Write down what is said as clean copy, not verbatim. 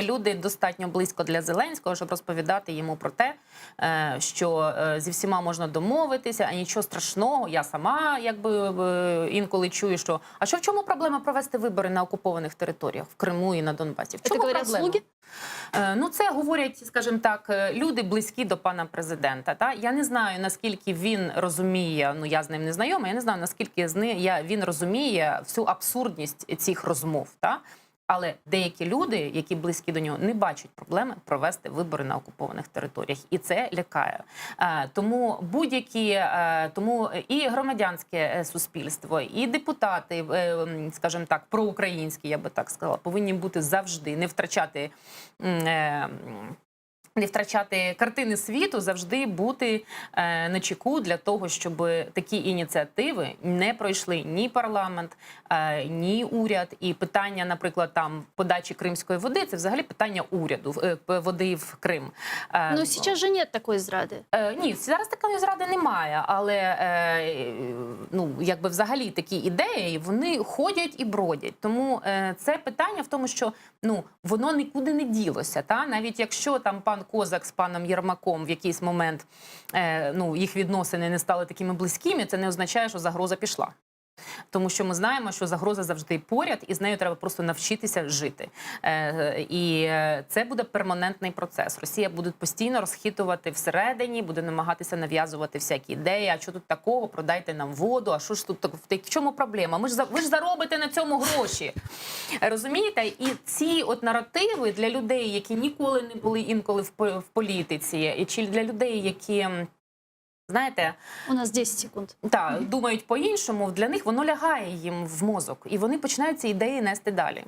Люди достатньо близько для Зеленського, щоб розповідати йому про те, що зі всіма можна домовитися, а нічого страшного. Я сама інколи чую, що в чому проблема провести вибори на окупованих територіях в Криму і на Донбасі? В чому проблема? Слуги? Ну, це говорять, скажімо так, люди близькі до пана президента. Та? Я не знаю, наскільки він розуміє, ну я з ним не знайома, я не знаю, наскільки він розуміє всю абсурдність цих розмов. Та? Але деякі люди, які близькі до нього, не бачать проблеми провести вибори на окупованих територіях. І це лякає. Тому тому і громадянське суспільство, і депутати, скажімо так, проукраїнські, я би так сказала, повинні бути завжди, не втрачати картини світу, завжди бути на чеку для того, щоб такі ініціативи не пройшли ні парламент, ні уряд. І питання, наприклад, там подачі кримської води – це взагалі питання уряду, води в Крим. Ну, зараз же нет такої зради. Ні, зараз такої зради немає, але взагалі такі ідеї, вони ходять і бродять. Тому це питання в тому, що воно нікуди не ділося. Та? Навіть якщо там пан Козак з паном Єрмаком в якийсь момент їх відносини не стали такими близькими, це не означає, що загроза пішла. Тому що ми знаємо, що загроза завжди поряд, і з нею треба просто навчитися жити. І це буде перманентний процес. Росія буде постійно розхитувати всередині, буде намагатися нав'язувати всякі ідеї. А що тут такого? Продайте нам воду. А що ж тут в чому проблема? Ви ж заробите на цьому гроші. Розумієте? І ці наративи для людей, які ніколи не були інколи в політиці, чи для людей, які... Знаєте, у нас 10 секунд. Так, думають по-іншому, для них воно лягає їм в мозок. І вони починають ці ідеї нести далі.